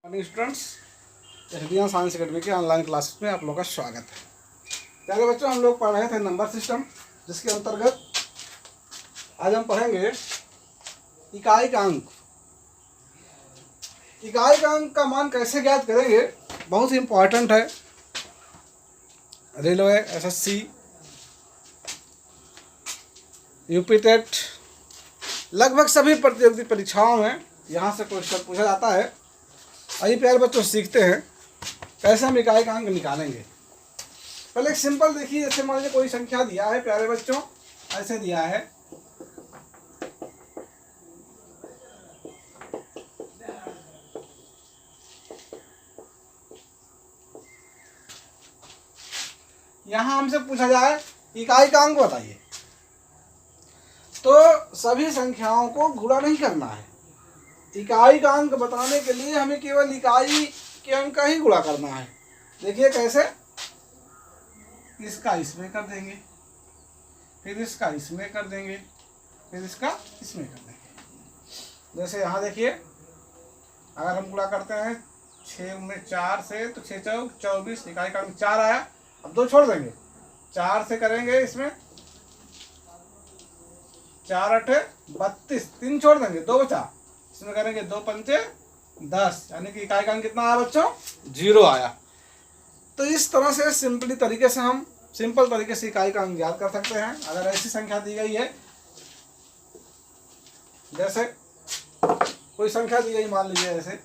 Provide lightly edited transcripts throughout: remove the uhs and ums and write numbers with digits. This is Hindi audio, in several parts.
Morning students, SDM science academy के ऑनलाइन क्लासेस में आप लोगों का स्वागत है। प्यारे बच्चों, हम लोग पढ़ रहे थे नंबर सिस्टम, जिसके अंतर्गत आज हम पढ़ेंगे इकाई का अंक। इकाई का अंक का मान कैसे ज्ञात करेंगे, बहुत ही इम्पोर्टेंट है। रेलवे, एसएससी, यूपी टेट, लगभग सभी प्रतियोगिता परीक्षाओं में यहाँ से क्वेश्चन पूछा जाता है। आइए प्यारे बच्चों, सीखते हैं कैसे हम इकाई का अंक निकालेंगे। पहले एक सिंपल देखिए, जैसे मान लीजिए कोई संख्या दिया है प्यारे बच्चों, ऐसे दिया है। यहाँ हमसे पूछा जाए इकाई का अंक बताइए, तो सभी संख्याओं को गुणा नहीं करना है। इकाई का अंक बताने के लिए हमें केवल इकाई के अंक का ही गुणा करना है। देखिए कैसे, इसका इसमें कर देंगे, फिर इसका इसमें कर देंगे, फिर इसका इसमें कर देंगे। जैसे यहाँ देखिए, अगर हम गुणा करते हैं 6 में 4 से, तो 6 चौक 24, इकाई का अंक 4 आया। अब 2 छोड़ देंगे, 4 से करेंगे इसमें 4 8 32, 3 छोड़ देंगे, 2 बचा, इसमें करेंगे 2 पंचे 10, यानी कि इकाई का अंक कितना आया बच्चों, 0 आया। तो इस तरह से सिंपल तरीके से इकाई का अंक ज्ञात कर सकते हैं। अगर ऐसी संख्या दी गई है, जैसे कोई संख्या दी गई, मान लीजिए ऐसे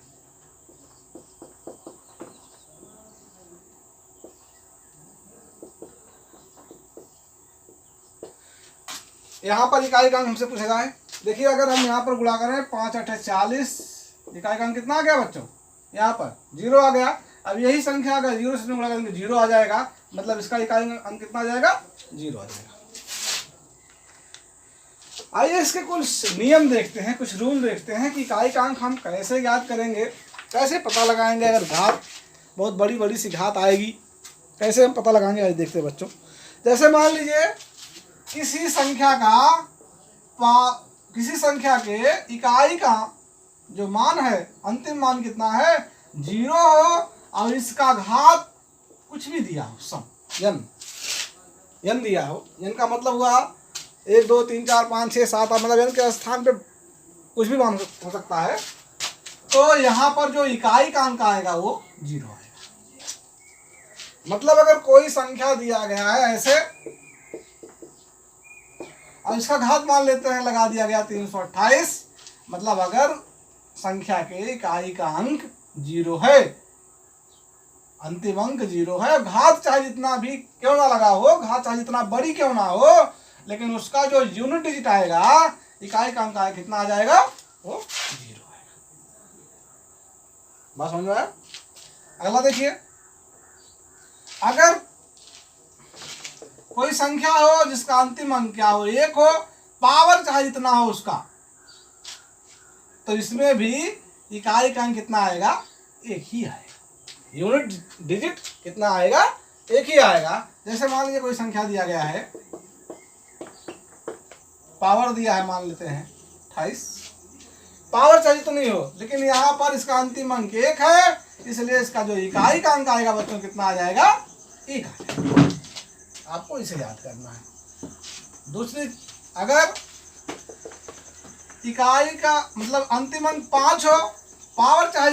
यहाँ पर इकाई का अंक हमसे पूछा जाए। देखिए, अगर हम यहाँ पर गुणा करें 5 8 40, इकाई का अंक कितना आ गया बच्चों, यहाँ पर 0 आ गया। अब यही संख्या अगर 0 से गुणा करेंगे 0 आ जाएगा, मतलब इसका इकाई अंक कितना आ जाएगा, 0 आ जाएगा। आइए इसके कुछ नियम देखते हैं, कुछ रूल देखते हैं कि इकाई का अंक हम कैसे ज्ञात करेंगे, कैसे पता लगाएंगे। अगर घात बहुत बड़ी बड़ी सी घात आएगी, कैसे हम पता लगाएंगे, आज देखते हैं बच्चों। जैसे मान लीजिए किसी संख्या के इकाई का जो मान है, अंतिम मान कितना है, 0 हो, और इसका घात कुछ भी दिया हो, सम n दिया हो। n का मतलब हुआ 1 2 3 4 5 6 7 8, मतलब n के स्थान पे कुछ भी मान हो सकता है। तो यहाँ पर जो इकाई का अंक आएगा वो 0 आएगा। मतलब अगर कोई संख्या दिया गया है ऐसे, और इसका घात मान लेते हैं, लगा दिया गया 328, मतलब अगर संख्या के इकाई का अंक 0 है, अंतिम अंक 0 है, घात चाहे जितना भी क्यों ना लगा हो, घात चाहे जितना बड़ी क्यों ना हो, लेकिन उसका जो यूनिट डिजिट आएगा, इकाई का अंक आएगा, कितना आ जाएगा, वो 0 आएगा। बात समझ में आया? अगला देखिए, अगर कोई संख्या हो जिसका अंतिम अंक क्या हो, 1 हो, पावर चाहे जितना हो उसका, तो इसमें भी इकाई का अंक कितना आएगा, 1 ही आएगा। यूनिट डिजिट कितना आएगा, 1 ही आएगा। जैसे मान लीजिए कोई संख्या दिया गया है, पावर दिया है, मान लेते हैं 28, पावर चाहे जितनी हो, लेकिन यहाँ पर इसका अंतिम अंक 1 है, इसलिए इसका जो इकाई का अंक आएगा बच्चों, कितना आ जाएगा, 1 आ जाएगा। आपको इसे याद करना है। दूसरी, अगर इकाई का मतलब अंतिम अंक 5 हो, पावर चाहे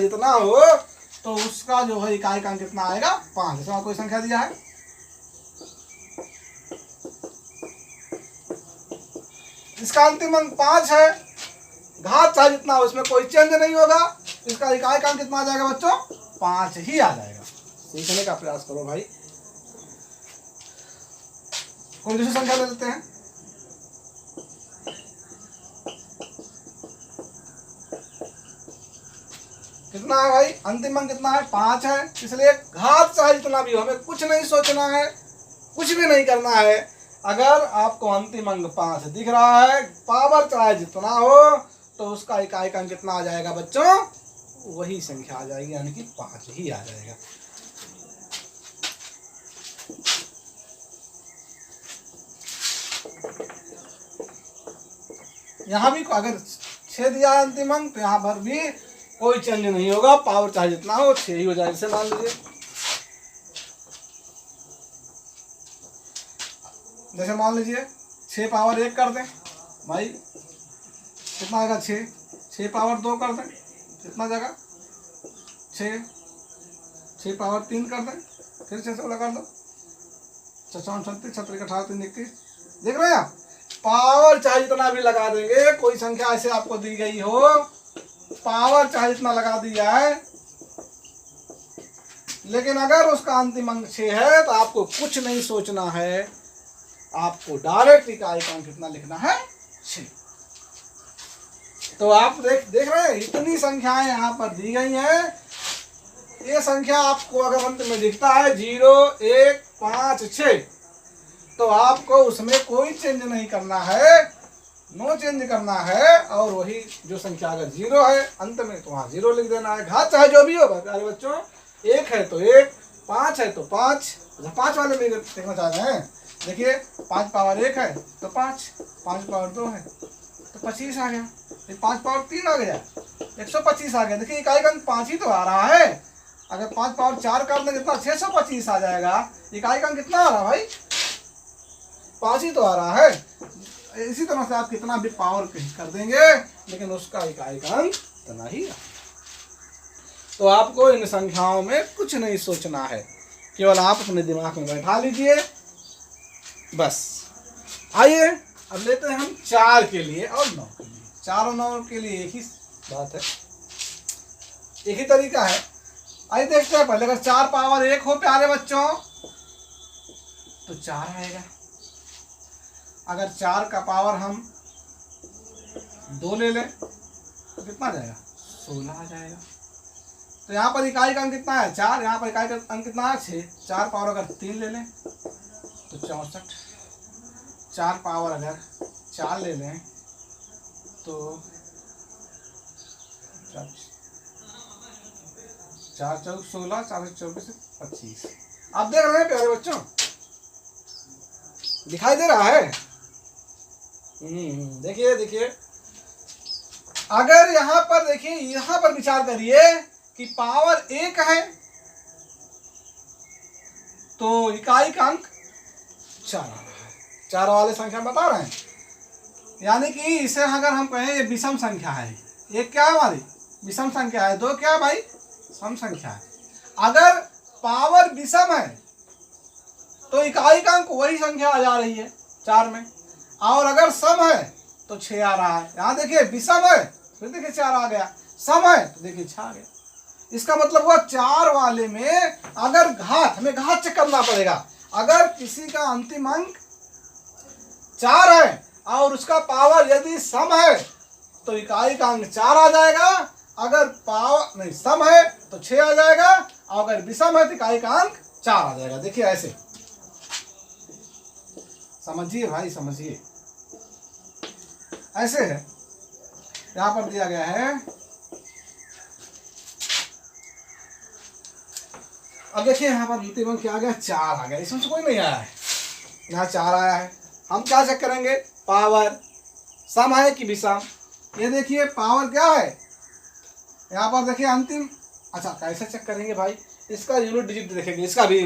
जितना हो, तो उसका जो है इकाई का अंक कितना आएगा, 5। इसमें कोई संख्या दिया है, इसका अंतिम अंक 5 है, घात चाहे जितना हो, इसमें कोई चेंज नहीं होगा, इसका इकाई का अंक कितना आ जाएगा बच्चों, 5 ही आ जाएगा। सीखने का प्रयास करो भाई। कोई दूसरी संख्या ले लेते हैं, कितना है भाई, अंतिम अंक कितना है, 5 है, इसलिए घात चाहे जितना भी हो, हमें कुछ नहीं सोचना है, कुछ भी नहीं करना है। अगर आपको अंतिम अंक 5 दिख रहा है, पावर चाहे जितना हो, तो उसका इकाई का अंक कितना आ जाएगा बच्चों, वही संख्या आ जाएगी, यानी कि 5 ही आ जाएगा। यहाँ भी अगर 6 दिया है अंतिम अंक, तो यहाँ पर भी कोई चेंज नहीं होगा, पावर चाहे जितना हो 6 ही हो जाए, इसे मान लीजिए। जैसे मान लीजिए 6 पावर 1 कर दें भाई, कितना आएगा 6, 6 पावर 2 कर दें कितना जगह 6, 6 पावर 3 कर दें, फिर 6 से लगा दो, 54 36 36 18 3 21, देख रहे हैं आप, पावर चाहे जितना भी लगा देंगे, कोई संख्या ऐसे आपको दी गई हो, पावर चाहे जितना लगा दिया है, लेकिन अगर उसका अंतिम अंक 6 है तो आपको कुछ नहीं सोचना है, आपको डायरेक्ट इकाई का अंक कितना लिखना है 6। तो आप देख रहे हैं, इतनी संख्याएं यहाँ पर दी गई हैं। ये संख्या आपको अगर अंत में दिखता है 0 1 5 6, तो आपको उसमें कोई चेंज नहीं करना है, नो चेंज करना है, और वही जो संख्या अगर 0 है अंत में तो वहाँ 0 लिख देना है, घात चाहे जो भी हो प्यारे बच्चों, 1 है तो 1, 5 है तो 5, 5 वाले में देखना चाह रहे हैं, देखिए 5 पावर 1 है तो 5, 5 पावर 2 है तो 25 आ गया, 5 पावर 3 आ गया 125 आ गया। देखिए इकाई का अंक 5 ही तो आ रहा है, अगर 5 पावर 4 कर दें कितना 625 आ जाएगा, इकाई का अंक कितना आ रहा है भाई 5 ही तो आ रहा है। इसी तरह से आप कितना भी पावर कर देंगे लेकिन उसका इकाई का अंक इतना ही है। तो आपको इन संख्याओं में कुछ नहीं सोचना है, केवल आप अपने दिमाग में बैठा लीजिए बस। आइए अब लेते हैं हम 4 के लिए और 9 के लिए। 4 और 9 के लिए एक ही बात है, एक ही तरीका है। आइए देखते हैं पहले, अगर 4 पावर 1 हो प्यारे बच्चों तो 4 आएगा, अगर 4 का पावर हम 2 ले लें तो कितना जाएगा 16 आ जाएगा। तो यहाँ पर इकाई का अंक कितना है 4, यहाँ पर इकाई का अंक कितना है 6, 4 पावर अगर 3 ले लें तो 64, 4 पावर अगर 4 ले लें तो 4 4 16, 4 24 25। आप देख रहे हैं प्यारे बच्चों, दिखाई दे रहा है? देखिए देखिए, अगर यहाँ पर देखिए, यहाँ पर विचार करिए कि पावर 1 है तो इकाई का अंक 4 आ रहा है, 4 वाले संख्या बता रहे हैं, यानी कि इसे अगर हम कहें ये विषम संख्या है, एक क्या है हमारी विषम संख्या है, 2 क्या है भाई सम संख्या है। अगर पावर विषम है तो इकाई का अंक वही संख्या आ जा रही है 4 में, और अगर सम है तो 6 आ रहा है। यहाँ देखिए विषम है फिर देखिए 4 आ गया, सम है तो देखिए 6 आ गया। इसका मतलब हुआ 4 वाले में अगर घात, हमें घात चेक करना पड़ेगा, अगर किसी का अंतिम अंक 4 है और उसका पावर यदि सम है तो इकाई का अंक 4 आ जाएगा, अगर पावर नहीं सम है तो 6 आ जाएगा, और अगर विषम है तो इकाई का अंक 4 आ जाएगा। देखिए ऐसे समझिए भाई, समझिए ऐसे है। यहां पर दिया गया है, अब देखिए यहाँ पर अंतिम अंक क्या आ गया 4 आ गया, इसमें से कोई नहीं आया है, यहाँ 4 आया है। हम क्या चेक करेंगे पावर सम है कि विषम। ये देखिए पावर क्या है, यहाँ पर देखिए अंतिम, अच्छा कैसे चेक करेंगे भाई, इसका यूनिट डिजिट देखेंगे, इसका भी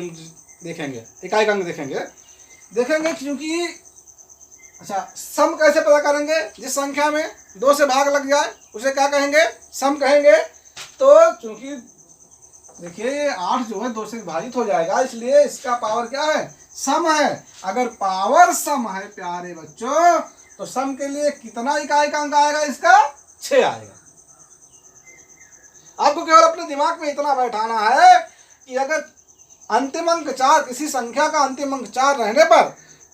देखेंगे, इकाई का अंक देखेंगे क्योंकि अच्छा सम कैसे पता करेंगे, जिस संख्या में 2 से भाग लग जाए उसे क्या कहेंगे सम कहेंगे। तो चूंकि देखिए 8 जो है 2 से विभाजित हो जाएगा, इसलिए इसका पावर क्या है सम है। अगर पावर सम है प्यारे बच्चों तो सम के लिए कितना इकाई का अंक आएगा, इसका 6 आएगा। आपको केवल अपने दिमाग में इतना बैठाना है कि अगर अंतिम अंक 4, किसी संख्या का अंतिम अंक 4 रहने पर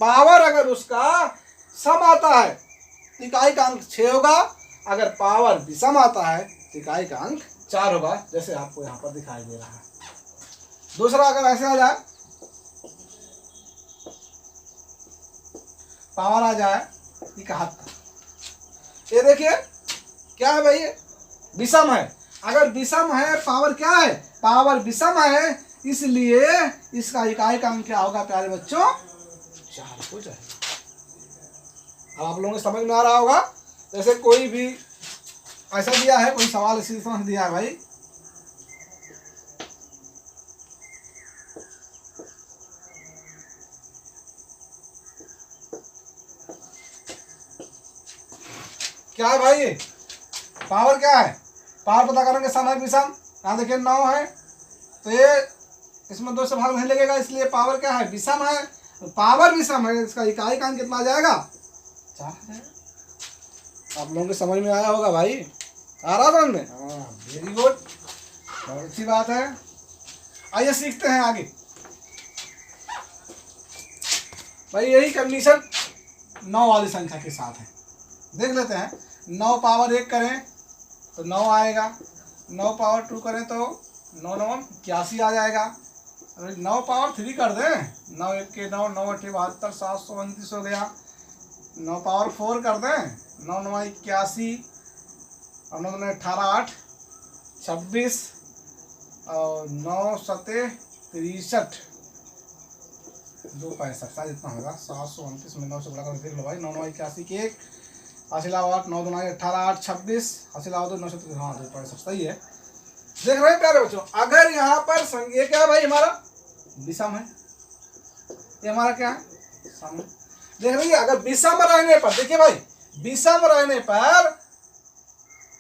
पावर अगर उसका सम आता है तो इकाई का अंक 6 होगा, अगर पावर विषम आता है तो इकाई का अंक 4 होगा, जैसे आपको यहाँ पर दिखाई दे रहा है। दूसरा अगर ऐसे आ जाए, पावर आ जाए 71, ये देखिए क्या है भाई विषम है, अगर विषम है पावर क्या है पावर विषम है, इसलिए इसका इकाई का अंक क्या होगा प्यारे बच्चों 4 हो जाएगा। अब आप लोगों को समझ में आ रहा होगा, जैसे कोई भी ऐसा दिया है, कोई सवाल इसी तरह से दिया है भाई। क्या है भाई, ये पावर क्या है, पावर पता करेंगे सम है विषम। यहाँ देखिए 9 है, तो ये इसमें 2 से भाग नहीं लगेगा, इसलिए पावर क्या है, विषम है। पावर विषम है, इसका इकाई का अंक कितना आ जाएगा, 4 है। आप लोगों के समझ में आया होगा भाई, आ रहा समझ में? हाँ, वेरी गुड, बहुत अच्छी बात है। आइए सीखते हैं आगे भाई। यही कंडीशन 9 वाली संख्या के साथ है, देख लेते हैं। 9 पावर 1 करें तो 9 आएगा, 9 पावर 2 करें तो 9 9 81 आ जाएगा। 9 पावर 3 कर दें, 9 1 के 9, 9 8 72, 729 हो गया। 9 पावर 4 कर दें, 9 9 81 और 9 9 18 8 26 और 9 7 63 2 65 शायद इतना होगा। 729 में 9 से बड़ा कर देख लो भाई। 9 9 81 के 1 8 9 2 18 8 26 8 9 से हाँ 2 65 सही है। देख रहे हैं प्यारे बच्चों, अगर यहाँ पर ये क्या है भाई, हमारा विषम है, ये हमारा क्या है, सम। देख रही है, अगर विषम रहने पर, देखिए भाई विषम रहने पर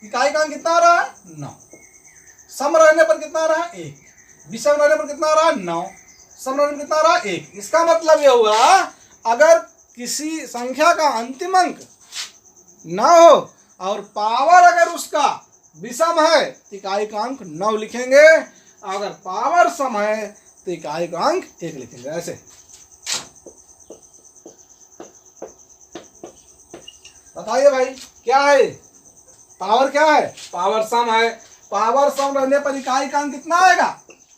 इकाई का अंक कितना आ रहा है, 9। सम रहने पर कितना आ रहा है, 1। विषम रहने पर कितना आ रहा है, 9। सम रहने पर कितना आ रहा है, 1। इसका मतलब यह हुआ, अगर किसी संख्या का अंतिम अंक ना हो और पावर अगर उसका विषम है तो इकाई का अंक 9 लिखेंगे, अगर पावर सम है तो इकाई का अंक 1 लिखेंगे। ऐसे बताइए भाई, क्या है पावर, क्या है पावर सम है। पावर सम रहने पर इकाई का अंक कितना आएगा,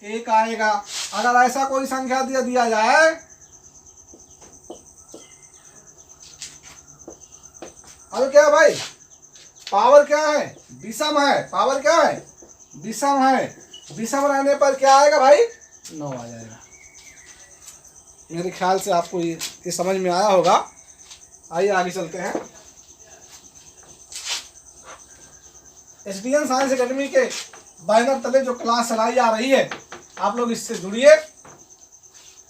1 आएगा। अगर ऐसा कोई संख्या दिया जाए, अब क्या है भाई, पावर क्या है, विषम है। पावर क्या है, विषम है। विषम रहने पर क्या आएगा भाई, 9 आ जाएगा। मेरे ख्याल से आपको ये समझ में आया होगा। आइए आगे चलते हैं। एसडीएन साइंस एकेडमी के बैनर तले जो क्लास चलाई जा रही है, आप लोग इससे जुड़िए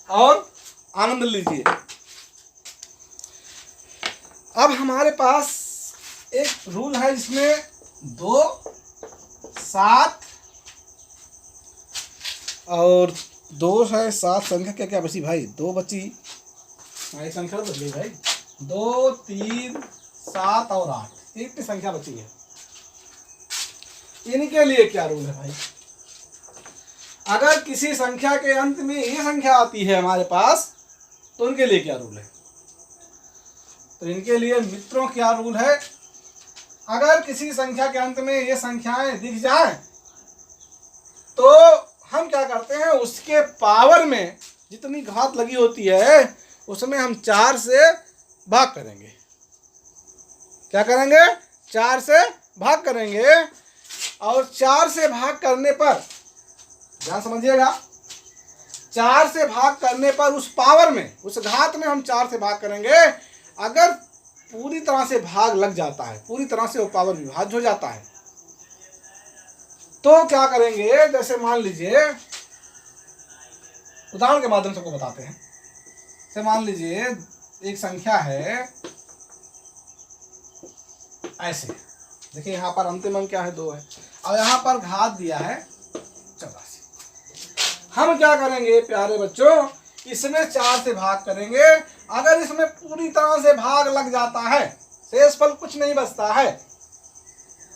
और आनंद लीजिए। अब हमारे पास एक रूल है जिसमें 2 7 और 2 है 7 संख्या क्या क्या बची भाई, 2 बची, एक संख्या बदली भाई, 2 3 7 और 8, एक संख्या बची है। इनके लिए क्या रूल है भाई, अगर किसी संख्या के अंत में ये संख्या आती है हमारे पास तो उनके लिए क्या रूल है। तो इनके लिए मित्रों क्या रूल है, अगर किसी संख्या के अंत में ये संख्याएं दिख जाएं तो हम क्या करते हैं, उसके पावर में जितनी घात लगी होती है उसमें हम 4 से भाग करेंगे। क्या करेंगे, 4 से भाग करेंगे। और 4 से भाग करने पर ध्यान समझिएगा, 4 से भाग करने पर उस पावर में, उस घात में हम 4 से भाग करेंगे। अगर पूरी तरह से भाग लग जाता है, पूरी तरह से वो पावर विभाज्य हो जाता है, तो क्या करेंगे, जैसे मान लीजिए उदाहरण के माध्यम से आपको बताते हैं। जैसे मान लीजिए एक संख्या है ऐसे, देखिए यहाँ पर अंतिम अंक क्या है, 2 है, और यहाँ पर घात दिया है 84। हम क्या करेंगे प्यारे बच्चों, इसमें 4 से भाग करेंगे। अगर इसमें पूरी तरह से भाग लग जाता है, शेषफल कुछ नहीं बचता है,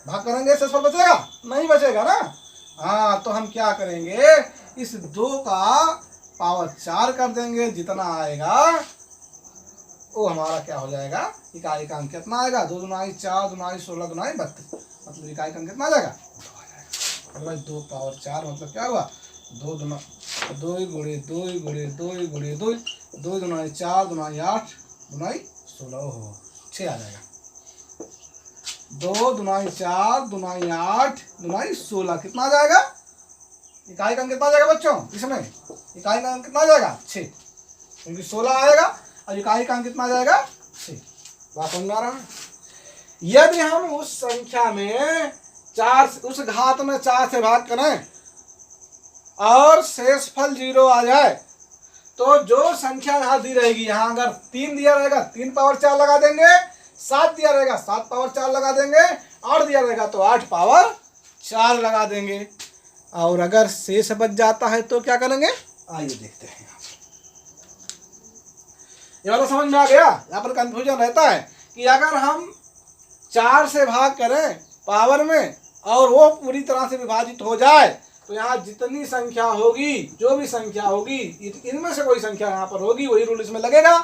भाग करेंगे शेषफल बचेगा नहीं, बचेगा ना। हाँ, तो हम क्या करेंगे, इस 2 का पावर 4 कर देंगे, जितना आएगा वो हमारा क्या हो जाएगा, इकाई का अंक कितना आएगा, 2 दूनाई 4 दूनाई 16 दूनाई 32, मतलब इकाई का अंक कितना आ जाएगा, 2 आ जाएगा। 2 पावर 4 मतलब क्या हुआ, 2 गुणे 2 गुणे 2 2 दूनाई 4 दूनाई 8 दूनाई 16 हो 6 आ जाएगा। 2 दूनाई 4 दूनाई 8 दूनाई 16 कितना आ जाएगा, इकाई का अंक कितना आ जाएगा बच्चों, इसमें इकाई का अंक कितना आ जाएगा, 6, क्योंकि 16 आएगा और इकाई का अंक कितना आ जाएगा, 6। बात समझ में आ रहा है। यदि हम उस संख्या में उस घात में 4 से भाग करें और शेषफल 0 आ जाए, तो जो संख्या यहाँ दी रहेगी, यहाँ अगर 3 दिया रहेगा 3 पावर 4 लगा देंगे, 7 दिया रहेगा 7 पावर 4 लगा देंगे, 8 दिया रहेगा तो 8 पावर 4 लगा देंगे। और अगर शेष बच जाता है तो क्या करेंगे, आइए देखते हैं। ये वाला समझ में आ गया। यहाँ पर कंफ्यूजन रहता है कि अगर हम 4 से भाग करें पावर में और वो पूरी तरह से विभाजित हो जाए, तो यहाँ जितनी संख्या होगी, जो भी संख्या होगी, इनमें से कोई संख्या यहाँ पर होगी, वही रूल इसमें लगेगा,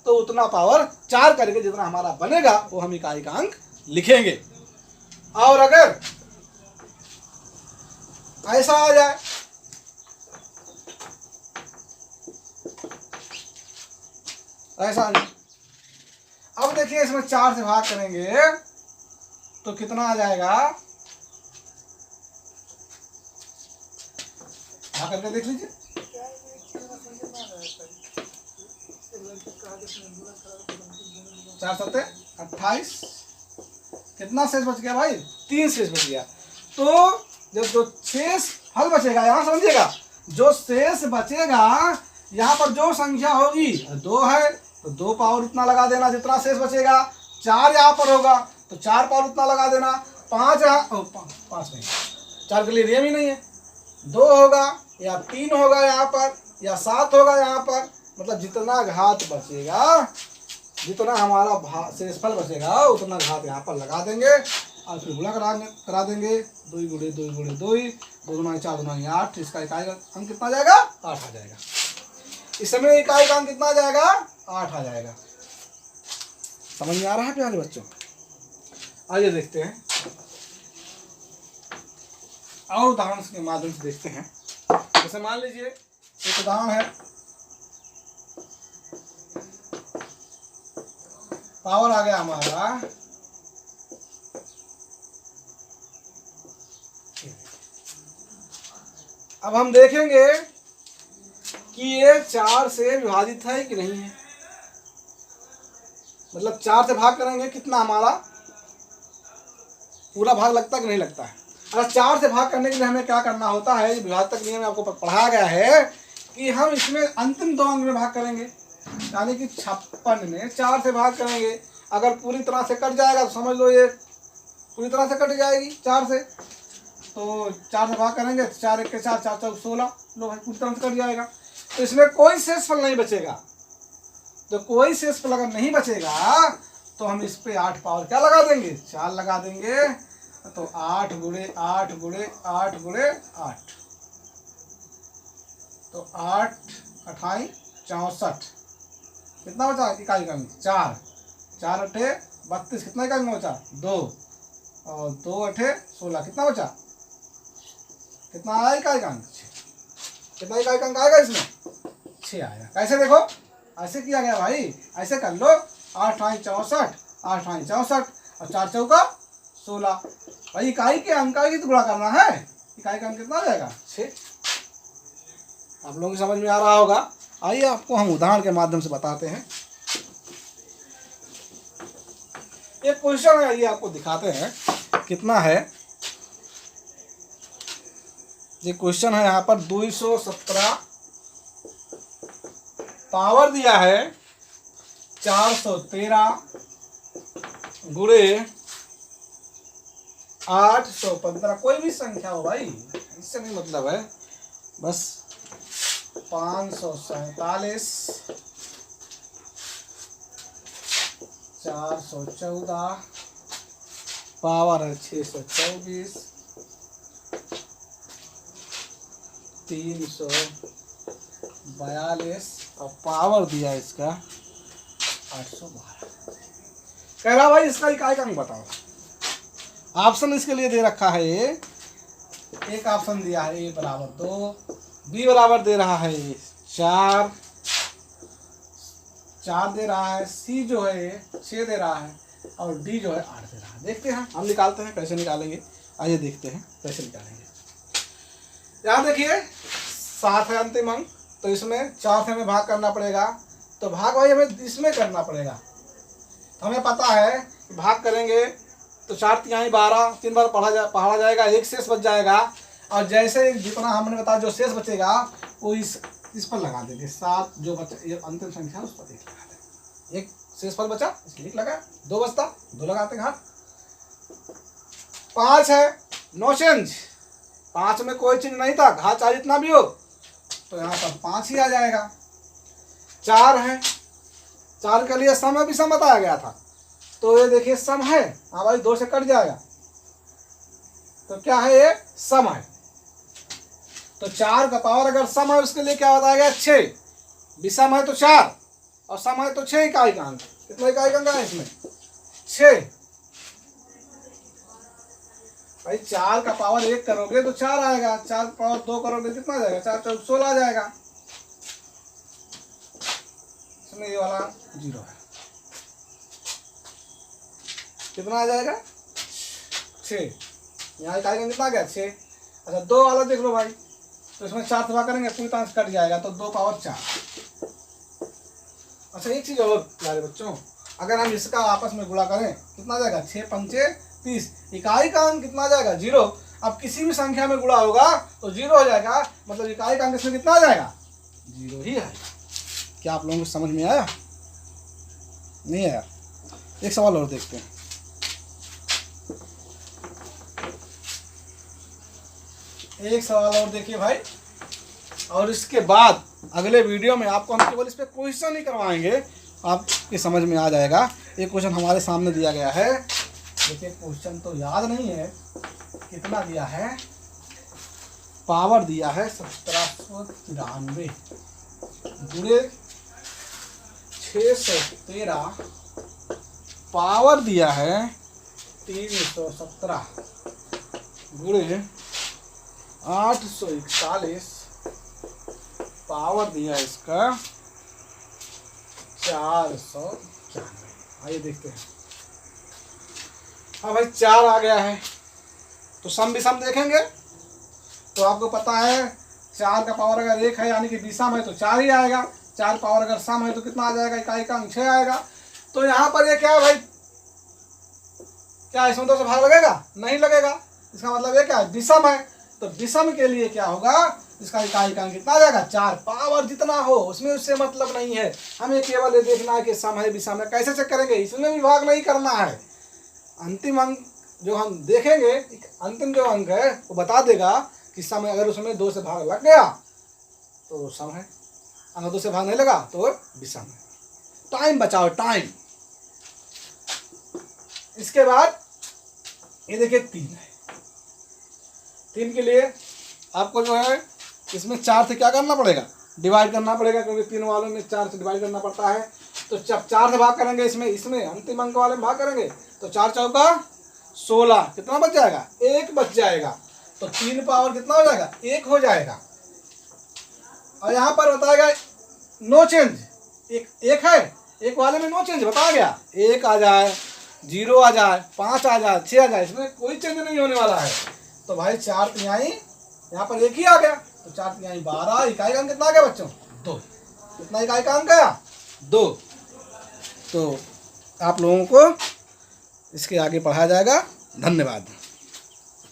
तो उतना पावर 4 करके जितना हमारा बनेगा वो हम इकाई का अंक लिखेंगे। और अगर ऐसा आ जाए, ऐसा आ जाए, अब देखिए इसमें 4 से भाग करेंगे तो कितना आ जाएगा, भाग करके देख लीजिए। 4 सत्ते 28, कितना शेष बच गया भाई, 3 शेष बच गया। तो जब जो शेष फल बचेगा, यहाँ समझिएगा, जो शेष बचेगा यहाँ पर जो संख्या होगी 2 है तो 2 पावर उतना लगा देना जितना शेष बचेगा। 4 यहाँ पर होगा तो 4 पावर उतना लगा देना। 5 यहाँ 5 नहीं, 4 के लिए नियम ही नहीं है। 2 होगा या 3 होगा यहाँ पर या 7 होगा यहाँ पर, मतलब जितना घात बचेगा, जितना हमारा शेषफल बचेगा उतना घात यहाँ पर लगा देंगे और फिर गुणा करा देंगे। 2 गुणे 2 गुणे 2, 2 गुना 4 गुना 8, इसका इकाई का अंक कितना आ जाएगा, 8 आ जाएगा। इस समय इकाई का अंक कितना आ जाएगा, 8 आ जाएगा। समझ में आ रहा है प्यारे बच्चों? आइए देखते हैं और उदाहरण के माध्यम से देखते हैं। जैसे मान लीजिए एक उदाहरण है, पावर आ गया हमारा अब हम देखेंगे कि ये 4 से विभाजित है कि नहीं है। मतलब 4 से भाग करेंगे कितना हमारा पूरा भाग लगता है कि नहीं लगता है। अगर 4 से भाग करने के लिए हमें क्या करना होता है, विभाजक नियम में आपको पढ़ाया गया है कि हम इसमें अंतिम 2 अंक में भाग करेंगे, यानी कि 56 में 4 से भाग करेंगे। अगर पूरी तरह से कट जाएगा तो समझ लो ये पूरी तरह से कट जाएगी 4 से, तो 4 से भाग करेंगे तो 4 1 के 4, 4 4 16, लो भाई पूरी तरह से कट जाएगा। तो इसमें कोई शेषफल नहीं बचेगा। तो कोई शेषफल अगर नहीं बचेगा तो हम इस पे 8 पावर क्या लगा देंगे, 4 लगा देंगे। तो 8 गुणे 8 गुणे 8 गुणे 8, तो 8 28 64, कितना बचा इकाई का अंक 4, 4 8 32, कितना इकाई का बचा 2, और 2 8 16, कितना बचा, कितना आया इकाई का अंक 6। कितना इकाई का अंक आएगा इसमें, 6 आएगा। कैसे देखो, ऐसे किया गया भाई, ऐसे कर लो, 8 8 64, 8 8 64 और 4 चौका 16। भाई इकाई के अंक का ही तो गुणा करना है। इकाई का अंक कितना आ जाएगा, 6। आप लोगों की समझ में आ रहा होगा। आइए आपको हम उदाहरण के माध्यम से बताते हैं। एक क्वेश्चन है, आइए आपको दिखाते हैं कितना है। ये क्वेश्चन है यहाँ पर 217, पावर दिया है 413 गुणे 815। कोई भी संख्या हो भाई, इससे नहीं मतलब है, बस 547 414, पावर है 624, 342 और पावर दिया इसका 812। कह रहा भाई इसका इकाई का अंक बताओ। ऑप्शन इसके लिए दे रखा है, एक ऑप्शन दिया है ए बराबर 2, बी बराबर दे रहा है 4 दे रहा है, सी जो है 6 दे रहा है और डी जो है 8 दे रहा है। देखते हैं हम निकालते हैं, कैसे निकालेंगे। आइए देखते हैं कैसे निकालेंगे। यहाँ देखिए 7 है अंतिम अंक, तो इसमें 4 से हमें भाग करना पड़ेगा। तो भाग भाई हमें इसमें करना पड़ेगा। हमें पता है भाग करेंगे तो 4 तिहाई 12, 3 बार पढ़ा जाएगा, एक शेष बच जाएगा। और जैसे जितना हमने बताया जो शेष बचेगा वो इस पर लगा देंगे। 7 जो बचा ये अंतिम संख्या है उस पर 1 लगा देंगे। एक शेष फल बचा इसलिए 1 लगा, 2 बचता 2 लगाते हैं घात। 5 है, नो चेंज, 5 में कोई चेंज नहीं था, घात चाहे जितना भी हो तो यहाँ पर 5 ही आ जाएगा। 4 है, 4 के लिए सम भी सम बताया गया था, तो ये देखिए सम है, हाँ भाई 2 से कट जाएगा तो क्या है ये सम है। तो 4 का पावर अगर सम है उसके लिए क्या बताया गया 6, विषम है तो 4 और सम है तो 6 इकाई का अंक। कितना इकाई का अंक है इसमें 6। भाई 4 का पावर 1 करोगे तो 4 आएगा, 4 का पावर 2 करोगे कितना आ जाएगा 4 चौक 16 आ जाएगा। इसमें ये वाला 0 है, कितना आ जाएगा 6। यहाँ इकाई का कितना आ गया 6। अच्छा 2 वाला देख लो भाई, तो इसमें 4 से भाग करेंगे पूरी तरह कट जाएगा तो 2 पावर 4। अच्छा एक चीज़ और प्यारे बच्चों, अगर हम इसका आपस में गुणा करें कितना आ जाएगा 6 पंचे 30, इकाई का अंक कितना आ जाएगा 0। अब किसी भी संख्या में गुणा होगा तो 0 हो जाएगा, मतलब इकाई का अंक इसमें कितना आ जाएगा 0 ही आएगा। क्या आप लोगों को समझ में आया? नहीं आया? एक सवाल और देखते हैं। एक सवाल और देखिए भाई, और इसके बाद अगले वीडियो में आपको हम केवल इस पर क्वेश्चन ही करवाएंगे, आपके समझ में आ जाएगा। एक क्वेश्चन हमारे सामने दिया गया है, देखिए क्वेश्चन तो याद नहीं है, कितना दिया है, पावर दिया है 1793 गुणे 613, पावर दिया है 317 गुणे 841, पावर दिया इसका 491। आइए देखते हैं। हाँ भाई 4 आ गया है, तो सम भी सम देखेंगे तो आपको पता है 4 का पावर अगर 1 है यानी कि विषम है तो 4 ही आएगा। 4 पावर अगर सम है तो कितना आ जाएगा, इकाई का अंक 6 आएगा। तो यहाँ पर ये क्या है भाई, क्या इसमें 2 से भाग लगेगा? नहीं लगेगा। इसका मतलब ये क्या है, विषम है, तो विषम के लिए क्या होगा, इसका इकाई का अंक कितना आ जाएगा 4। पावर जितना हो उसमें उससे मतलब नहीं है, हमें केवल ये देखना है कि सम है विषम है। कैसे चेक करेंगे, इसमें भी भाग नहीं करना है। अंतिम अंक जो हम देखेंगे, अंतिम जो अंक है वो बता देगा कि सम है। अगर उसमें 2 से भाग लग गया तो सम है, अगर 2 से भाग नहीं लगा तो विषम है। टाइम बचाओ, टाइम। इसके बाद ये देखिए 3 है, 3 के लिए आपको जो है इसमें 4 से क्या करना पड़ेगा, डिवाइड करना पड़ेगा, क्योंकि 3 वालों में 4 से डिवाइड करना पड़ता है। तो जब 4 से भाग करेंगे इसमें अंतिम अंक वाले में भाग करेंगे तो 4 चौका 16, कितना बच जाएगा 1 बच जाएगा। तो 3 पावर कितना हो जाएगा 1 हो जाएगा। और यहाँ पर बताएगा नो चेंज, एक है, एक वाले में नो चेंज बताया गया, 1 आ जाए, 0 आ जाए, 5 आ जाए, 6 आ जाए, इसमें कोई चेंज नहीं होने वाला है। तो भाई 4 तिहाई यहाँ पर 1 ही आ गया, तो 4 तिहाई 12, इकाई का अंक कितना आ गया बच्चों 2। कितना इकाई का अंक आया 2। तो आप लोगों को इसके आगे पढ़ाया जाएगा। धन्यवाद।